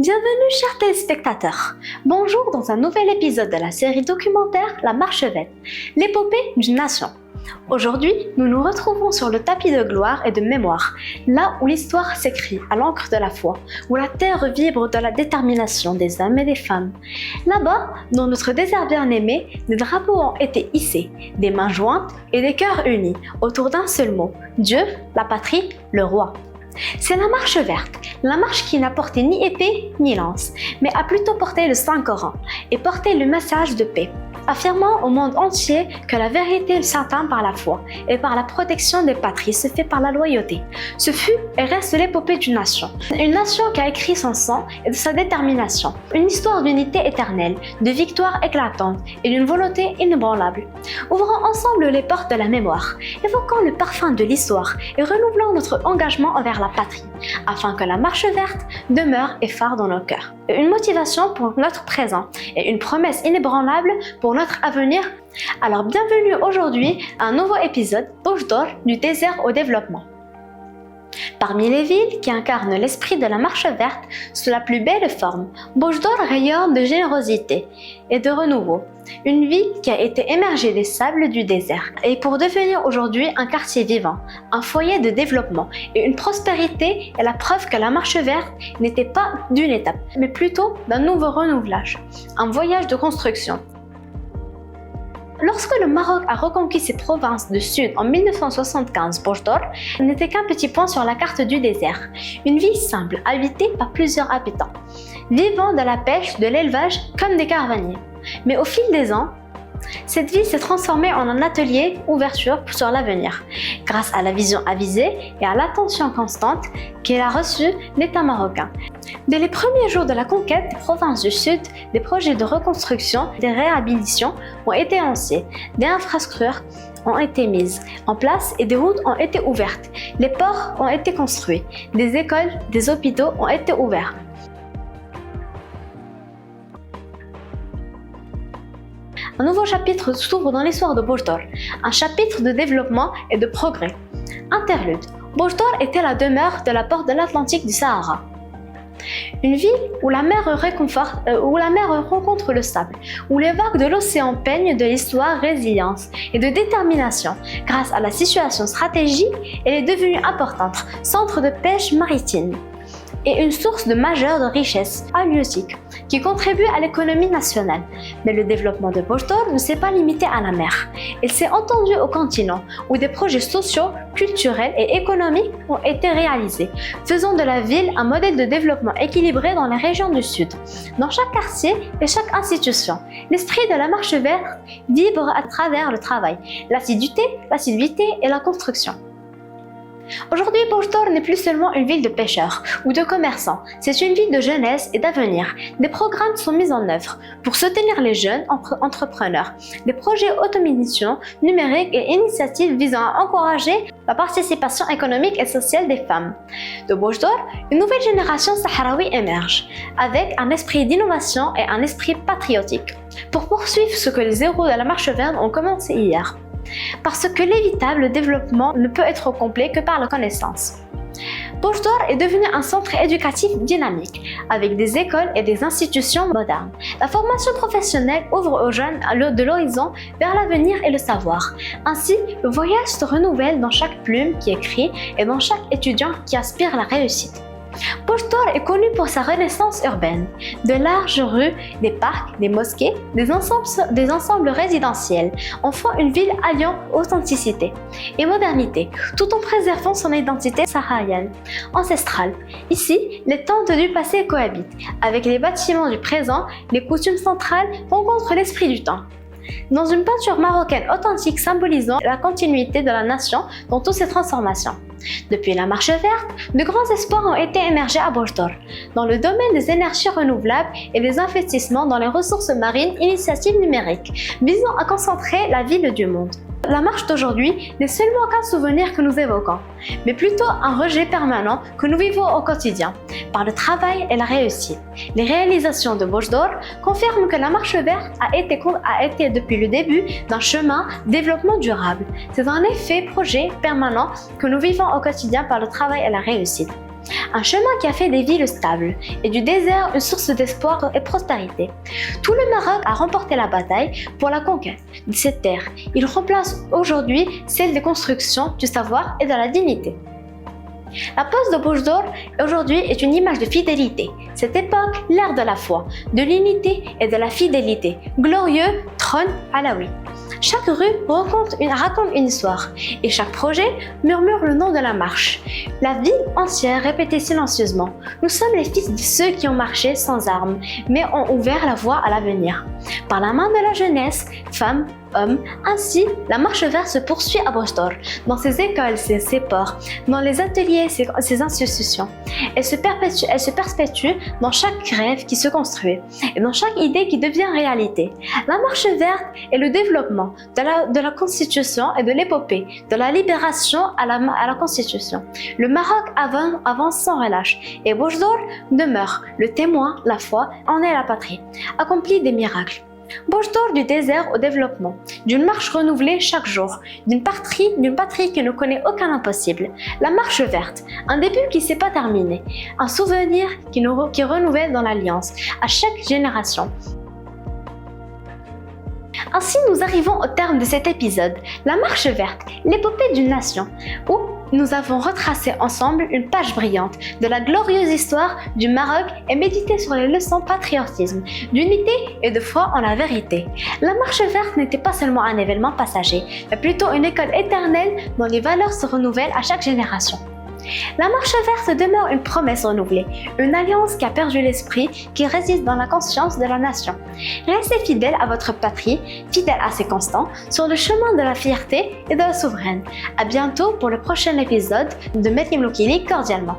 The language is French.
Bienvenue chers téléspectateurs. Bonjour dans un nouvel épisode de la série documentaire La Marche verte, l'épopée d'une nation. Aujourd'hui, nous nous retrouvons sur le tapis de gloire et de mémoire, là où l'histoire s'écrit à l'encre de la foi, où la terre vibre de la détermination des hommes et des femmes. Là-bas, dans notre désert bien-aimé, des drapeaux ont été hissés, des mains jointes et des cœurs unis autour d'un seul mot, Dieu, la patrie, le roi. C'est la marche verte, la marche qui n'a porté ni épée ni lance, mais a plutôt porté le Saint-Coran et porté le message de paix, affirmant au monde entier que la vérité s'atteint par la foi et par la protection des patries se fait par la loyauté. Ce fut et reste l'épopée d'une nation. Une nation qui a écrit son sang et de sa détermination. Une histoire d'unité éternelle, de victoire éclatante et d'une volonté inébranlable. Ouvrons ensemble les portes de la mémoire, évoquant le parfum de l'histoire et renouvelant notre engagement envers la patrie, afin que la marche verte demeure et phare dans nos cœurs. Une motivation pour notre présent et une promesse inébranlable pour notre avenir. Alors bienvenue aujourd'hui à un nouveau épisode Bouche d'Or du désert au développement. Parmi les villes qui incarnent l'esprit de la marche verte sous la plus belle forme, Bouche d'Or rayonne de générosité et de renouveau. Une ville qui a été émergée des sables du désert et pour devenir aujourd'hui un quartier vivant, un foyer de développement et une prospérité est la preuve que la marche verte n'était pas d'une étape, mais plutôt d'un nouveau renouvelage, un voyage de construction. Lorsque le Maroc a reconquis ses provinces du sud en 1975, Bouche d'Or n'était qu'un petit point sur la carte du désert, une ville simple habitée par plusieurs habitants, vivant de la pêche, de l'élevage comme des caravaniers. Mais au fil des ans, cette ville s'est transformée en un atelier ouverture sur l'avenir, grâce à la vision avisée et à l'attention constante qu'il a reçue l'État marocain. Dès les premiers jours de la conquête des provinces du Sud, des projets de reconstruction, des réhabilitations ont été lancés, des infrastructures ont été mises en place et des routes ont été ouvertes, les ports ont été construits, des écoles, des hôpitaux ont été ouverts. Un nouveau chapitre s'ouvre dans l'histoire de Bouche d'Or, un chapitre de développement et de progrès. Interlude. Bouche d'Or était la demeure de la porte de l'Atlantique du Sahara. Une ville où la mer rencontre le sable, où les vagues de l'océan peignent de l'histoire, résilience et de détermination. Grâce à la situation stratégique, elle est devenue importante, centre de pêche maritime et une source majeure de richesse halieutique qui contribue à l'économie nationale. Mais le développement de Bouche d'Or ne s'est pas limité à la mer. Il s'est étendu au continent où des projets sociaux, culturels et économiques ont été réalisés, faisant de la ville un modèle de développement équilibré dans les régions du Sud. Dans chaque quartier et chaque institution, l'esprit de la marche verte vibre à travers le travail, l'assiduité et la construction. Aujourd'hui, Bouche d'Or n'est plus seulement une ville de pêcheurs ou de commerçants, c'est une ville de jeunesse et d'avenir. Des programmes sont mis en œuvre pour soutenir les jeunes entrepreneurs, des projets automatisation numérique et initiatives visant à encourager la participation économique et sociale des femmes. De Bouche d'Or, une nouvelle génération sahraoui émerge, avec un esprit d'innovation et un esprit patriotique, pour poursuivre ce que les héros de la marche verte ont commencé hier. Parce que l'évitable développement ne peut être complet que par la connaissance. Bouche d'Or est devenu un centre éducatif dynamique, avec des écoles et des institutions modernes. La formation professionnelle ouvre aux jeunes de l'horizon vers l'avenir et le savoir. Ainsi, le voyage se renouvelle dans chaque plume qui écrit et dans chaque étudiant qui aspire à la réussite. Bouche d'Or est connue pour sa renaissance urbaine, de larges rues, des parcs, des mosquées, des ensembles résidentiels, en font une ville alliant authenticité et modernité, tout en préservant son identité saharienne, ancestrale. Ici, les tentes du passé cohabitent, avec les bâtiments du présent, les coutumes centrales rencontrent l'esprit du temps. Dans une peinture marocaine authentique symbolisant la continuité de la nation dans toutes ses transformations. Depuis la marche verte, de grands espoirs ont été émergés à Bouche d'Or, dans le domaine des énergies renouvelables et des investissements dans les ressources marines, initiatives numériques, visant à concentrer la ville du monde. La marche d'aujourd'hui n'est seulement qu'un souvenir que nous évoquons, mais plutôt un rejet permanent que nous vivons au quotidien, par le travail et la réussite. Les réalisations de Bouche d'Or confirment que la marche verte a été depuis le début d'un chemin développement durable. C'est un effet projet permanent que nous vivons au quotidien par le travail et la réussite. Un chemin qui a fait des villes stables et du désert une source d'espoir et prospérité. Tout le Maroc a remporté la bataille pour la conquête de cette terre. Il remplace aujourd'hui celle des constructions, du savoir et de la dignité. La poste de Bouche d'Or aujourd'hui est une image de fidélité. Cette époque, l'ère de la foi, de l'unité et de la fidélité. Glorieux trône alaoui. Chaque rue raconte une histoire et chaque projet murmure le nom de la marche. La ville entière répétait silencieusement. Nous sommes les fils de ceux qui ont marché sans armes, mais ont ouvert la voie à l'avenir. Par la main de la jeunesse, femmes, hommes, ainsi, la marche verte se poursuit à Bouche d'Or, dans ses écoles, ses ports, dans les ateliers, ses institutions. Elle se perpétue dans chaque rêve qui se construit et dans chaque idée qui devient réalité. La marche verte est le développement de la Constitution et de l'épopée, de la libération à la Constitution. Le Maroc avance sans relâche et Bouche d'Or demeure le témoin, la foi en est la patrie, accomplit des miracles. Bouche d'Or du désert au développement, d'une marche renouvelée chaque jour, d'une patrie qui ne connaît aucun impossible. La marche verte, un début qui ne s'est pas terminé, un souvenir qui renouvelle dans l'alliance à chaque génération. Ainsi, nous arrivons au terme de cet épisode, la marche verte, l'épopée d'une nation, où nous avons retracé ensemble une page brillante de la glorieuse histoire du Maroc et médité sur les leçons de patriotisme, d'unité et de foi en la vérité. La marche verte n'était pas seulement un événement passager, mais plutôt une école éternelle dont les valeurs se renouvellent à chaque génération. La marche verte demeure une promesse renouvelée, une alliance qui a perdu l'esprit, qui résiste dans la conscience de la nation. Restez fidèles à votre patrie, fidèles à ses constants, sur le chemin de la fierté et de la souveraine. À bientôt pour le prochain épisode de Metim Loukili cordialement.